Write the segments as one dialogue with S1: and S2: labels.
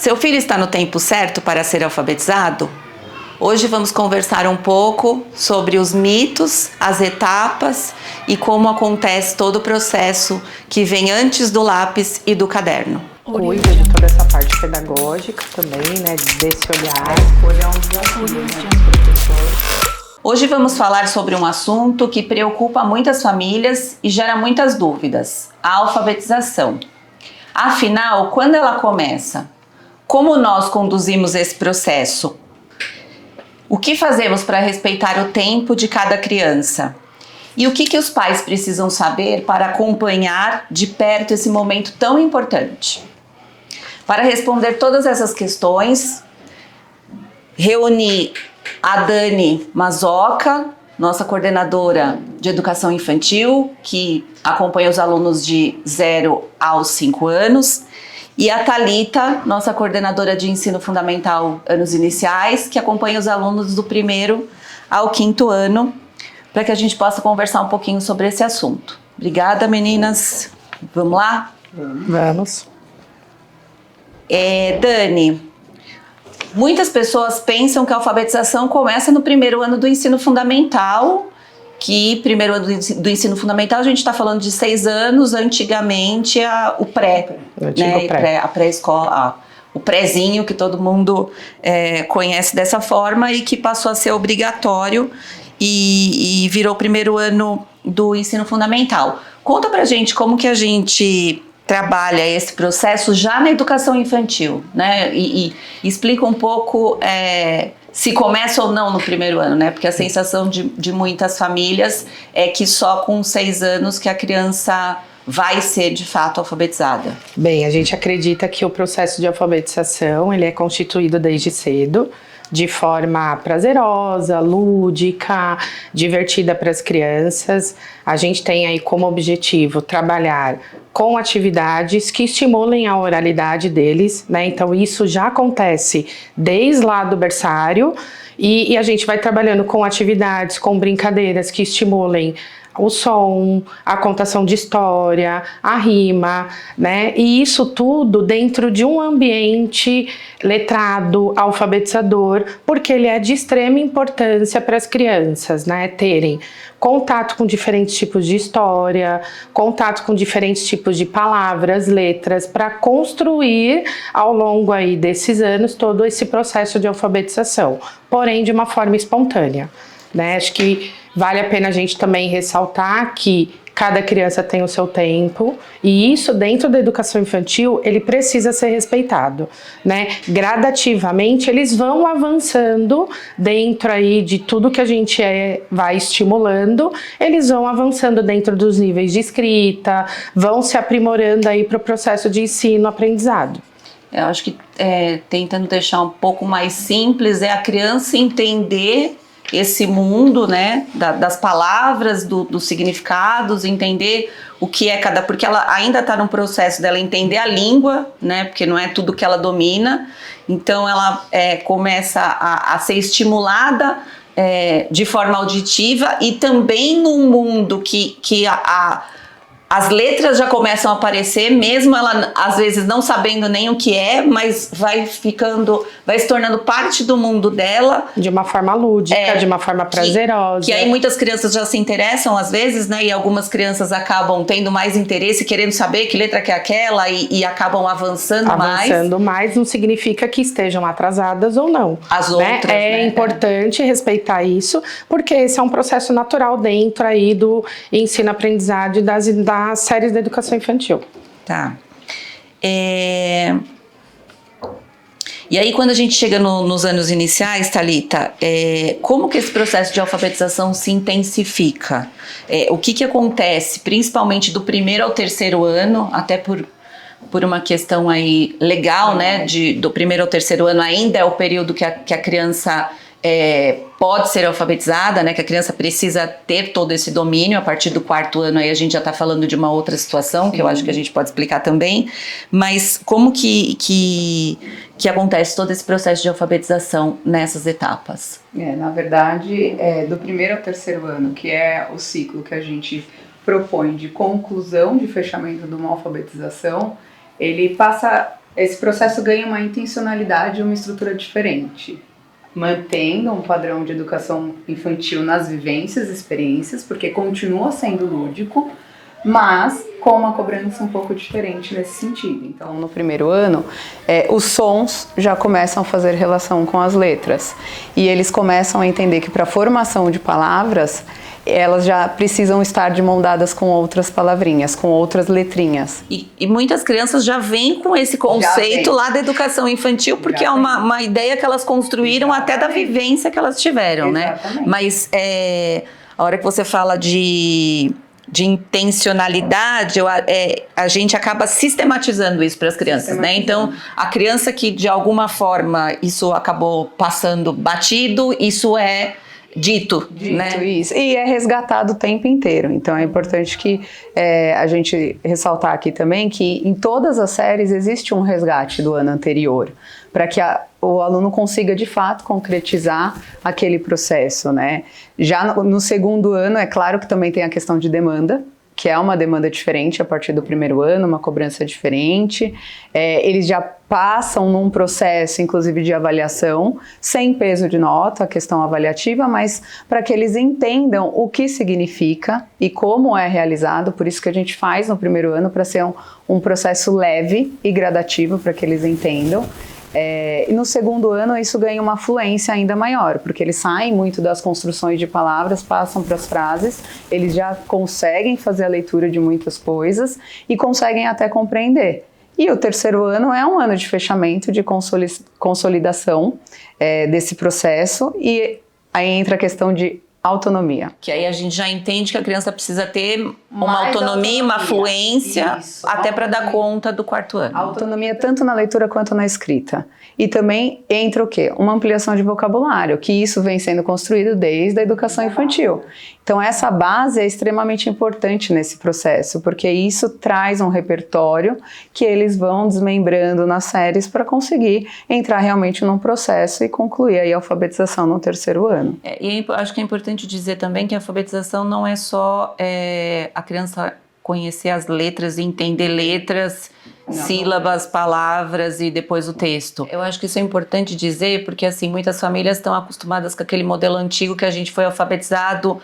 S1: Seu filho está no tempo certo para ser alfabetizado? Hoje vamos conversar um pouco sobre os mitos, as etapas e como acontece todo o processo que vem antes do lápis e do caderno.
S2: Cuida de toda essa parte pedagógica também, né? Desse olhar. Olhar um desafio, né, dos professores.
S1: Hoje vamos falar sobre um assunto que preocupa muitas famílias e gera muitas dúvidas: a alfabetização. Afinal, quando ela começa? Como nós conduzimos esse processo? O que fazemos para respeitar o tempo de cada criança? E o que os pais precisam saber para acompanhar de perto esse momento tão importante? Para responder todas essas questões, reuni a Dani Mazoca, nossa coordenadora de educação infantil, que acompanha os alunos de 0 aos 5 anos, e a Thalita, nossa coordenadora de ensino fundamental anos iniciais, que acompanha os alunos do 1º ao 5º ano, para que a gente possa conversar um pouquinho sobre esse assunto. Obrigada, meninas. Vamos lá?
S2: Vamos.
S1: Dani, muitas pessoas pensam que a alfabetização começa no 1º ano do ensino fundamental, que 1º ano do ensino fundamental a gente está falando de 6 anos, antigamente o pré, né? A pré-escola, o prézinho que todo mundo conhece dessa forma e que passou a ser obrigatório e virou o 1º ano do ensino fundamental. Conta pra gente como que a gente trabalha esse processo já na educação infantil, né? E explica um pouco se começa ou não no 1º ano, né? Porque a sensação de muitas famílias é que só com 6 anos que a criança vai ser de fato alfabetizada.
S2: Bem, a gente acredita que o processo de alfabetização ele é constituído desde cedo, de forma prazerosa, lúdica, divertida para as crianças. A gente tem aí como objetivo trabalhar com atividades que estimulem a oralidade deles, né? Então isso já acontece desde lá do berçário e a gente vai trabalhando com atividades, com brincadeiras que estimulem o som, a contação de história, a rima, né? E isso tudo dentro de um ambiente letrado, alfabetizador, porque ele é de extrema importância para as crianças, né? Terem contato com diferentes tipos de história, contato com diferentes tipos de palavras, letras, para construir ao longo aí desses anos todo esse processo de alfabetização, porém de uma forma espontânea, né? Acho que vale a pena a gente também ressaltar que cada criança tem o seu tempo e isso dentro da educação infantil ele precisa ser respeitado, né? Gradativamente eles vão avançando dentro aí de tudo que a gente vai estimulando, eles vão avançando dentro dos níveis de escrita, vão se aprimorando aí para o processo de ensino-aprendizado.
S1: Eu acho que tentando deixar um pouco mais simples a criança entender esse mundo, né, das palavras, dos significados, entender o que é cada... Porque ela ainda está no processo dela entender a língua, né, porque não é tudo que ela domina, então ela começa a ser estimulada de forma auditiva e também num mundo que as letras já começam a aparecer, mesmo ela às vezes não sabendo nem o que é, mas vai se tornando parte do mundo dela.
S2: De uma forma lúdica, de uma forma prazerosa.
S1: Que aí muitas crianças já se interessam às vezes, né? E algumas crianças acabam tendo mais interesse, querendo saber que letra que é aquela e acabam avançando mais.
S2: Avançando mais não significa que estejam atrasadas ou não.
S1: As outras,
S2: né? É importante respeitar isso, porque esse é um processo natural dentro aí do ensino-aprendizagem das séries da educação infantil.
S1: Tá. E aí, quando a gente chega nos anos iniciais, Thalita, como que esse processo de alfabetização se intensifica? O que acontece, principalmente do 1º ao 3º ano, até por uma questão aí legal, né? Do 1º ao 3º ano ainda é o período que a criança pode ser alfabetizada, né? Que a criança precisa ter todo esse domínio. A partir do 4º ano aí a gente já está falando de uma outra situação, que eu acho que a gente pode explicar também. Mas como que acontece todo esse processo de alfabetização nessas etapas?
S3: Na verdade, do 1º ao 3º ano, que é o ciclo que a gente propõe de conclusão, de fechamento de uma alfabetização, ele passa esse processo ganha uma intencionalidade e uma estrutura diferente, mantendo um padrão de educação infantil nas vivências, experiências, porque continua sendo lúdico, mas com uma cobrança um pouco diferente nesse sentido. Então, no primeiro ano, os sons já começam a fazer relação com as letras, e eles começam a entender que para a formação de palavras, elas já precisam estar de mão dadas com outras palavrinhas, com outras letrinhas.
S1: E muitas crianças já vêm com esse conceito lá da educação infantil, porque é uma ideia que elas construíram até da vivência que elas tiveram, né? Mas a hora que você fala de intencionalidade, a gente acaba sistematizando isso para as crianças, né? Então, a criança que de alguma forma isso acabou passando batido, isso é dito, né?
S3: Isso. E é resgatado o tempo inteiro. Então é importante que a gente ressaltar aqui também que em todas as séries existe um resgate do ano anterior, para que o aluno consiga de fato concretizar aquele processo, né? Já no segundo ano, é claro que também tem a questão de demanda, que é uma demanda diferente a partir do primeiro ano, uma cobrança diferente. Eles já passam num processo, inclusive, de avaliação, sem peso de nota, a questão avaliativa, mas para que eles entendam o que significa e como é realizado. Por isso que a gente faz no primeiro ano, para ser um processo leve e gradativo, para que eles entendam. E no segundo ano isso ganha uma fluência ainda maior, porque eles saem muito das construções de palavras, passam para as frases, eles já conseguem fazer a leitura de muitas coisas e conseguem até compreender. E o terceiro ano é um ano de fechamento, de consolidação desse processo, e aí entra a questão de autonomia.
S1: Que aí a gente já entende que a criança precisa ter uma autonomia, uma fluência, até para dar conta do quarto ano.
S3: Autonomia tanto na leitura quanto na escrita. E também entra o quê? Uma ampliação de vocabulário, que isso vem sendo construído desde a educação infantil. Então essa base é extremamente importante nesse processo, porque isso traz um repertório que eles vão desmembrando nas séries para conseguir entrar realmente num processo e concluir aí a alfabetização no terceiro ano.
S1: E acho que é importante dizer também que a alfabetização não é só a criança conhecer as letras e entender letras, sílabas, palavras e depois o texto. Eu acho que isso é importante dizer porque assim, muitas famílias estão acostumadas com aquele modelo antigo que a gente foi alfabetizado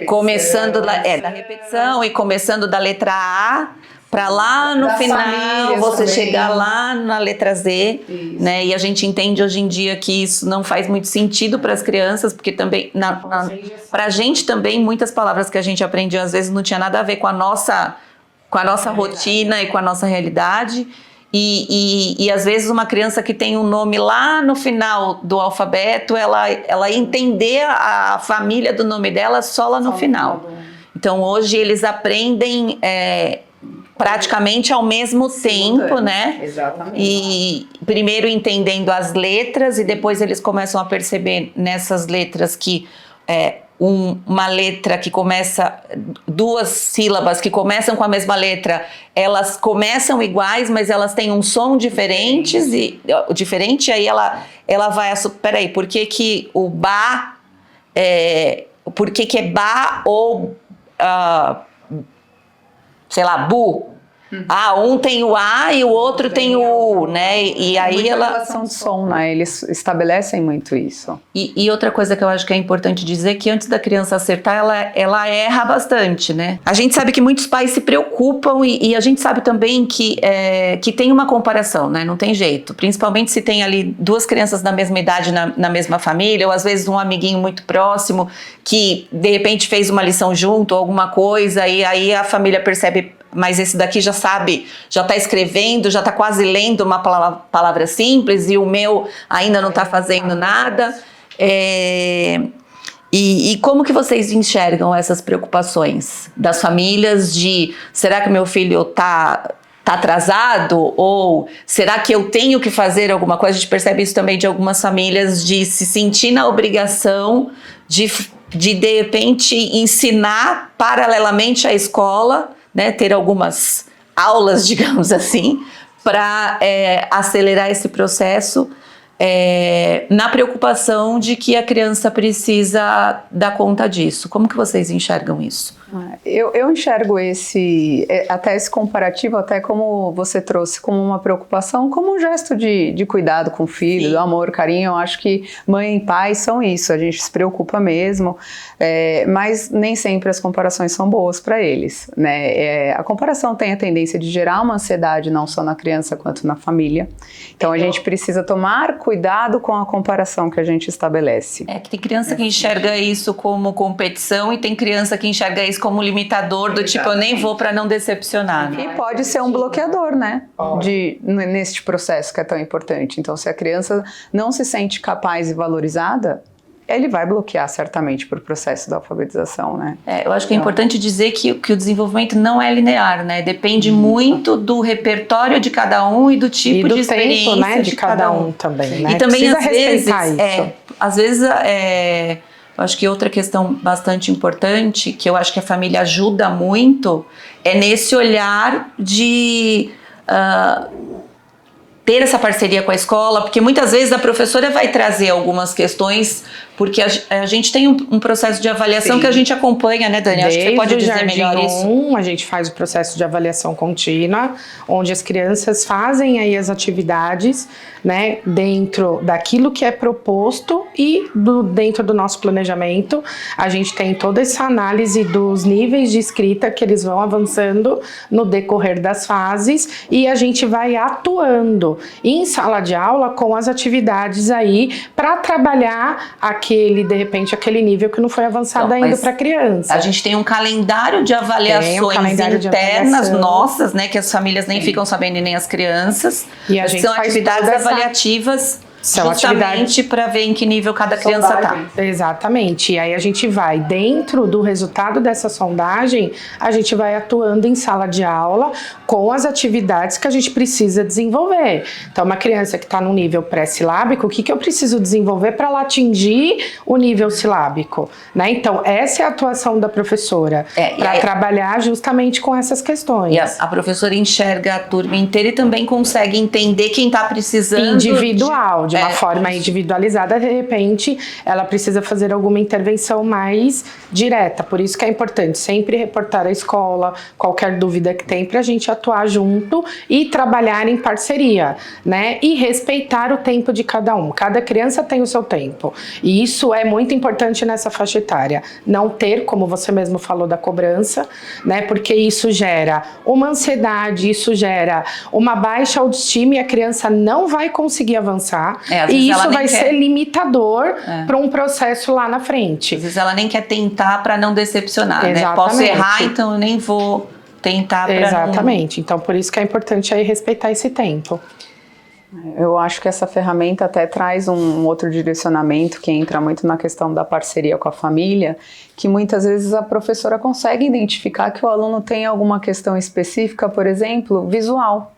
S1: começando da repetição e começando da letra A para lá no final você chegar lá na letra Z, né? E a gente entende hoje em dia que isso não faz muito sentido para as crianças, porque também para a gente também muitas palavras que a gente aprendeu às vezes não tinha nada a ver com a nossa rotina e com a nossa realidade. E às vezes uma criança que tem um nome lá no final do alfabeto, ela entender a família do nome dela só lá no final. Então hoje eles aprendem praticamente ao mesmo tempo, né?
S3: Exatamente.
S1: E primeiro entendendo as letras e depois eles começam a perceber nessas letras que uma letra que começa, duas sílabas que começam com a mesma letra, elas começam iguais, mas elas têm um som diferente, e aí ela vai, peraí, por que que o ba, por que que é ba ou, sei lá, bu? Um tem o A e o outro tem o U, né? E aí
S3: relação de som, né? Eles estabelecem muito isso.
S1: E outra coisa que eu acho que é importante dizer é que antes da criança acertar, ela erra bastante, né? A gente sabe que muitos pais se preocupam e a gente sabe também que tem uma comparação, né? Não tem jeito. Principalmente se tem ali duas crianças da mesma idade na mesma família, ou às vezes um amiguinho muito próximo que de repente fez uma lição junto, alguma coisa, e aí a família percebe, mas esse daqui já sabe, já está escrevendo, já está quase lendo uma palavra simples e o meu ainda não está fazendo nada. E como que vocês enxergam essas preocupações das famílias de será que meu filho está atrasado? Ou será que eu tenho que fazer alguma coisa? A gente percebe isso também de algumas famílias de se sentir na obrigação de repente ensinar paralelamente à escola, né, ter algumas aulas, digamos assim, para acelerar esse processo, na preocupação de que a criança precisa dar conta disso. Como que vocês enxergam isso?
S3: Eu enxergo até esse comparativo, até como você trouxe, como uma preocupação, como um gesto de cuidado com o filho, do amor, carinho. Eu acho que mãe e pai são isso, a gente se preocupa mesmo, mas nem sempre as comparações são boas para eles, né? A comparação tem a tendência de gerar uma ansiedade não só na criança quanto na família. Então a gente precisa tomar cuidado com a comparação que a gente estabelece.
S1: Que tem criança que enxerga isso como competição e tem criança que enxerga isso como limitador, do tipo, eu nem vou para não decepcionar. Né?
S3: E pode ser um bloqueador, né? Neste processo que é tão importante. Então, se a criança não se sente capaz e valorizada, ele vai bloquear certamente para o processo da alfabetização, né?
S1: Eu acho que é importante dizer que o desenvolvimento não é linear, né? Depende muito do repertório de cada um e do tipo de experiência
S2: tempo, né, de cada um também, né?
S1: E também,
S2: às vezes,
S1: eu acho que outra questão bastante importante, que eu acho que a família ajuda muito, é nesse olhar de ter essa parceria com a escola, porque muitas vezes a professora vai trazer algumas questões, porque a gente tem um processo de avaliação que a gente acompanha, né, Dani? Acho que você pode dizer melhor isso.
S2: A gente faz o processo de avaliação contínua, onde as crianças fazem aí as atividades, né, dentro daquilo que é proposto e dentro do nosso planejamento. A gente tem toda essa análise dos níveis de escrita que eles vão avançando no decorrer das fases e a gente vai atuando em sala de aula com as atividades aí para trabalhar de repente, aquele nível que não foi avançado ainda para a criança.
S1: A gente tem um calendário de avaliações internas nossas, né, que as famílias nem ficam sabendo e nem as crianças.
S2: E a gente
S1: são atividades avaliativas justamente para ver em que nível cada criança está.
S2: Exatamente. E aí a gente vai, dentro do resultado dessa sondagem, a gente vai atuando em sala de aula com as atividades que a gente precisa desenvolver. Então, uma criança que está no nível pré-silábico, o que eu preciso desenvolver para ela atingir o nível silábico? Né? Então, essa é a atuação da professora, para trabalhar justamente com essas questões.
S1: E a professora enxerga a turma inteira e também consegue entender quem está precisando.
S2: Individual, de uma forma individualizada, de repente, ela precisa fazer alguma intervenção mais direta. Por isso que é importante sempre reportar à escola, qualquer dúvida que tem, para a gente atuar junto e trabalhar em parceria, né? E respeitar o tempo de cada um. Cada criança tem o seu tempo. E isso é muito importante nessa faixa etária. Não ter, como você mesmo falou, da cobrança, né? Porque isso gera uma ansiedade, isso gera uma baixa autoestima e a criança não vai conseguir avançar. E isso vai ser limitador para um processo lá na frente.
S1: Às vezes ela nem quer tentar para não decepcionar, né? Posso errar, então eu nem vou tentar para
S2: Exatamente. Então, por isso que é importante aí respeitar esse tempo.
S3: Eu acho que essa ferramenta até traz um outro direcionamento que entra muito na questão da parceria com a família, que muitas vezes a professora consegue identificar que o aluno tem alguma questão específica, por exemplo, visual.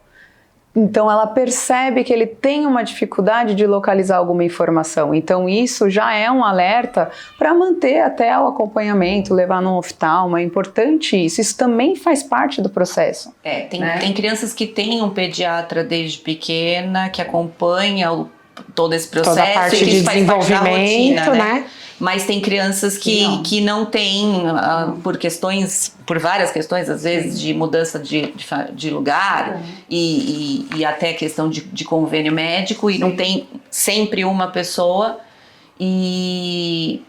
S3: Então, ela percebe que ele tem uma dificuldade de localizar alguma informação. Então, isso já é um alerta para manter até o acompanhamento, levar no oftalmo. É importante isso. Isso também faz parte do processo.
S1: Tem crianças que têm um pediatra desde pequena, que acompanha todo esse processo.
S2: Toda a parte de desenvolvimento, rotina, né?
S1: Mas tem crianças que não têm, por várias questões, às vezes, de mudança de lugar e até questão de convênio médico, e não tem sempre uma pessoa. E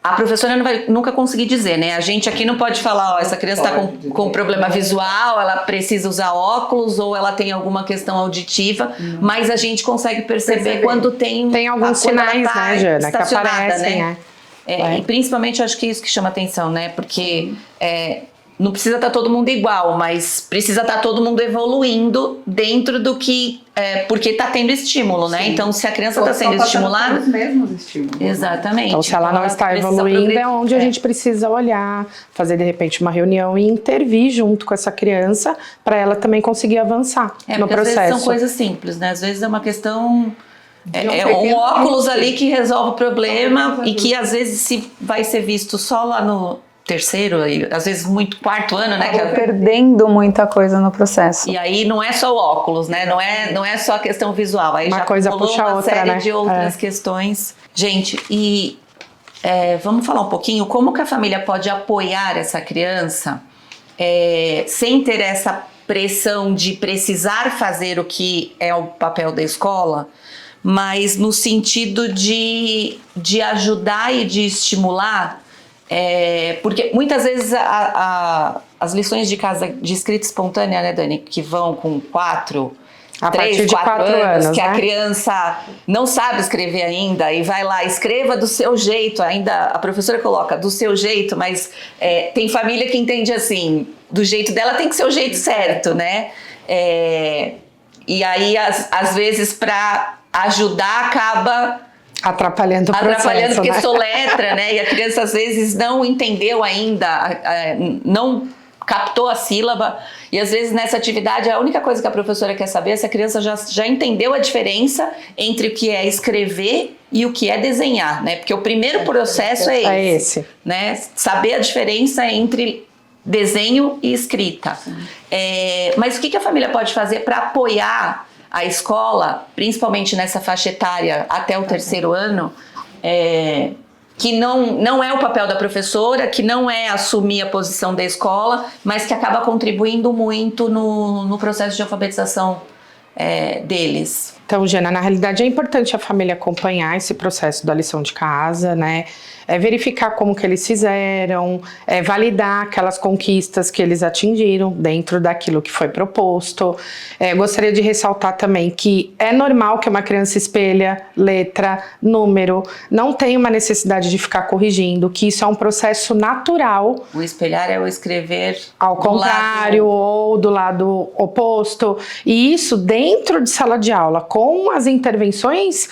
S1: a professora não vai nunca conseguir dizer, né? A gente aqui não pode falar, essa criança está com problema visual, ela precisa usar óculos ou ela tem alguma questão auditiva, mas a gente consegue perceber quando tem
S2: alguns sinais, né, Jana, que aparecem,
S1: né? E principalmente acho que é isso que chama atenção, né? Porque não precisa estar todo mundo igual, mas precisa estar todo mundo evoluindo dentro do que... porque está tendo estímulo, né? Então, se a criança está sendo estimulada...
S3: Os mesmos estímulos.
S1: Exatamente.
S2: Então, se ela não está evoluindo, é onde a gente precisa olhar, fazer, de repente, uma reunião e intervir junto com essa criança para ela também conseguir avançar no processo.
S1: Às vezes são coisas simples, né? Às vezes é uma questão... um óculos ali que resolve o problema e que às vezes se vai ser visto só lá terceiro, e às vezes muito quarto ano, né?
S3: Acabou perdendo muita coisa no processo.
S1: E aí não é só o óculos, né? Não é só a questão visual. Aí
S2: Uma
S1: já
S2: coisa puxa a
S1: uma
S2: outra,
S1: série
S2: né?
S1: de outras questões. Gente, e vamos falar um pouquinho como que a família pode apoiar essa criança sem ter essa pressão de precisar fazer o que é o papel da escola, mas no sentido de ajudar e de estimular. Porque muitas vezes as lições de casa de escrita espontânea, né, Dani, que vão com 3, 4 anos, que a criança não sabe escrever ainda e vai lá, escreva do seu jeito, ainda a professora coloca do seu jeito, mas tem família que entende assim, do jeito dela tem que ser o jeito certo, né? E aí, às vezes, para ajudar, acaba
S2: atrapalhando o processo,
S1: porque
S2: né?
S1: soletra, né? E a criança às vezes não entendeu ainda, não captou a sílaba, e às vezes nessa atividade a única coisa que a professora quer saber é se a criança já entendeu a diferença entre o que é escrever e o que é desenhar, né? Porque o primeiro processo é esse, né? Saber a diferença entre desenho e escrita. Mas o que a família pode fazer para apoiar a escola, principalmente nessa faixa etária até o terceiro ano, que não é o papel da professora, que não é assumir a posição da escola, mas que acaba contribuindo muito no processo de alfabetização deles?
S2: Então, Jana, na realidade é importante a família acompanhar esse processo da lição de casa, né? Verificar como que eles fizeram, validar aquelas conquistas que eles atingiram dentro daquilo que foi proposto. Gostaria de ressaltar também que é normal que uma criança espelha letra, número, não tem uma necessidade de ficar corrigindo, que isso é um processo natural.
S1: O espelhar é o escrever
S2: ao contrário ou do lado oposto, e isso dentro de sala de aula, com as intervenções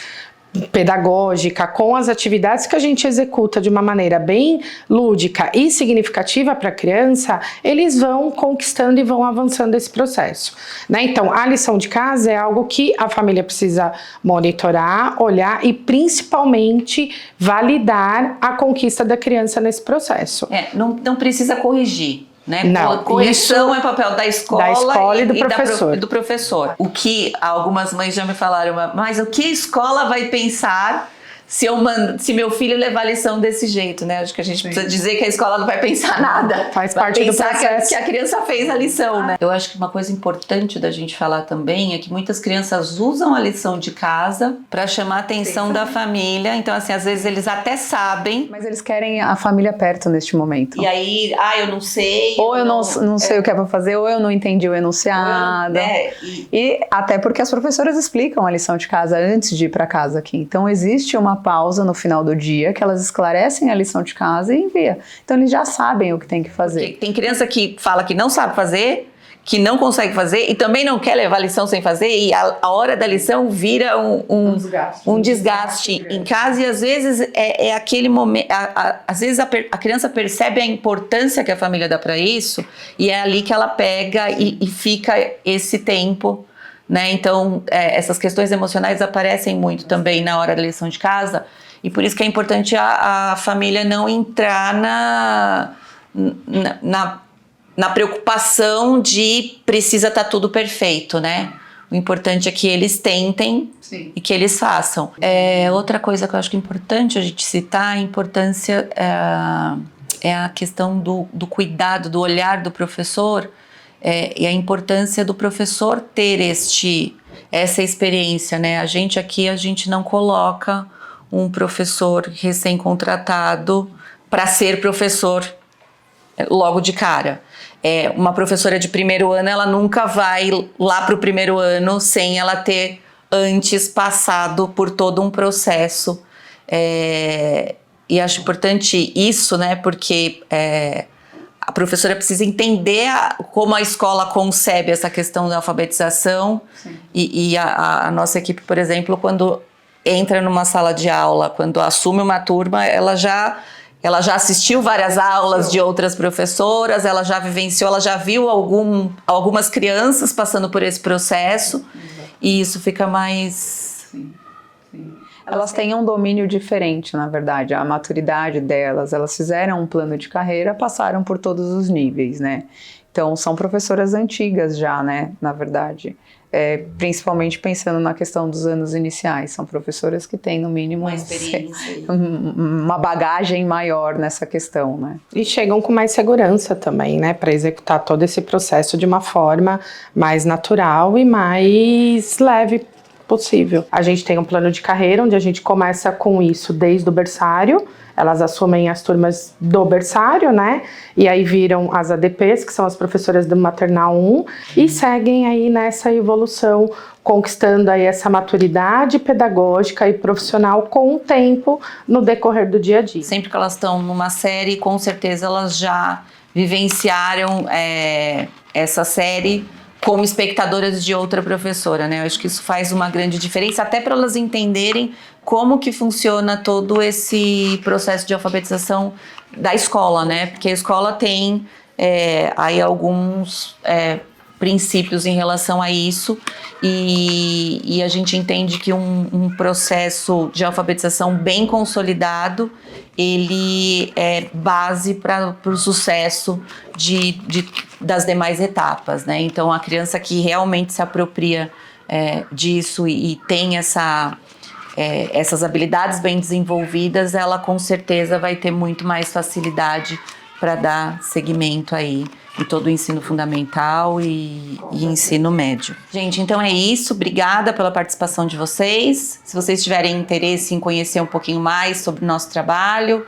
S2: pedagógica, com as atividades que a gente executa de uma maneira bem lúdica e significativa para a criança, eles vão conquistando e vão avançando esse processo, né? Então, a lição de casa é algo que a família precisa monitorar, olhar e principalmente validar a conquista da criança nesse processo.
S1: Não precisa corrigir. Né?
S2: Não,
S1: correção é papel da escola
S2: e do professor.
S1: do professor. O que algumas mães já me falaram, mas o que a escola vai pensar se meu filho levar a lição desse jeito, né? Acho que a gente precisa dizer que a escola não vai pensar nada.
S2: Faz parte do processo.
S1: Que a criança fez a lição, né? Eu acho que uma coisa importante da gente falar também é que muitas crianças usam a lição de casa para chamar a atenção da família. Então, assim, às vezes eles até sabem,
S3: mas eles querem a família perto neste momento.
S1: E aí, eu não sei.
S3: Ou eu não sei o que é para fazer, ou eu não entendi o enunciado. E até porque as professoras explicam a lição de casa antes de ir para casa aqui. Então, existe uma pausa no final do dia que elas esclarecem a lição de casa e enviam. Então, eles já sabem o que tem que fazer.
S1: Porque tem criança que fala que não sabe fazer, que não consegue fazer e também não quer levar a lição sem fazer, e a hora da lição vira um desgaste em casa, e às vezes é aquele momento, às vezes a criança percebe a importância que a família dá para isso, e é ali que ela pega e fica esse tempo, né? Então, essas questões emocionais aparecem muito também na hora da lição de casa, e por isso que é importante a família não entrar na preocupação de precisa estar tudo perfeito, né? O importante é que eles tentem. Sim. E que eles façam. Outra coisa que eu acho que é importante a gente citar, a importância é a questão do cuidado, do olhar do professor, e a importância do professor ter essa experiência, né? A gente não coloca um professor recém-contratado para ser professor logo de cara. Uma professora de primeiro ano, ela nunca vai lá para o primeiro ano sem ela ter antes passado por todo um processo. E acho importante isso, né? Porque a professora precisa entender como a escola concebe essa questão da alfabetização. E a nossa equipe, por exemplo, quando entra numa sala de aula, quando assume uma turma, ela já assistiu várias aulas de outras professoras, ela já vivenciou, ela já viu algumas crianças passando por esse processo, e isso fica mais...
S3: Sim. Elas têm um domínio diferente, na verdade, a maturidade delas, elas fizeram um plano de carreira, passaram por todos os níveis, né? Então, são professoras antigas já, né, na verdade. Principalmente pensando na questão dos anos iniciais, são professoras que têm, no mínimo,
S1: uma experiência,
S3: uma bagagem maior nessa questão, né?
S2: E chegam com mais segurança também, né, para executar todo esse processo de uma forma mais natural e mais leve possível. A gente tem um plano de carreira onde a gente começa com isso desde o berçário. Elas assumem as turmas do berçário, né? E aí viram as ADPs, que são as professoras do maternal 1, e seguem aí nessa evolução, conquistando aí essa maturidade pedagógica e profissional com o tempo no decorrer do dia a dia.
S1: Sempre que elas estão numa série, com certeza elas já vivenciaram essa série como espectadoras de outra professora, né? Eu acho que isso faz uma grande diferença, até para elas entenderem como que funciona todo esse processo de alfabetização da escola, né? Porque a escola tem aí alguns princípios em relação a isso e a gente entende que um processo de alfabetização bem consolidado, ele é base para o sucesso das demais etapas, né? Então, a criança que realmente se apropria disso e tem essas habilidades bem desenvolvidas, ela com certeza vai ter muito mais facilidade para dar seguimento aí em todo o ensino fundamental e ensino médio. Gente, então é isso. Obrigada pela participação de vocês. Se vocês tiverem interesse em conhecer um pouquinho mais sobre o nosso trabalho,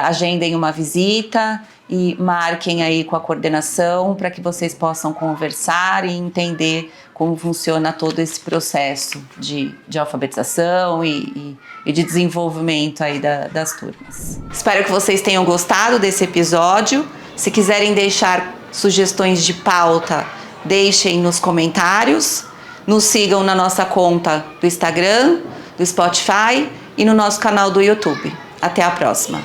S1: agendem uma visita e marquem aí com a coordenação para que vocês possam conversar e entender como funciona todo esse processo de alfabetização e de desenvolvimento aí das turmas. Espero que vocês tenham gostado desse episódio. Se quiserem deixar sugestões de pauta, deixem nos comentários. Nos sigam na nossa conta do Instagram, do Spotify e no nosso canal do YouTube. Até a próxima!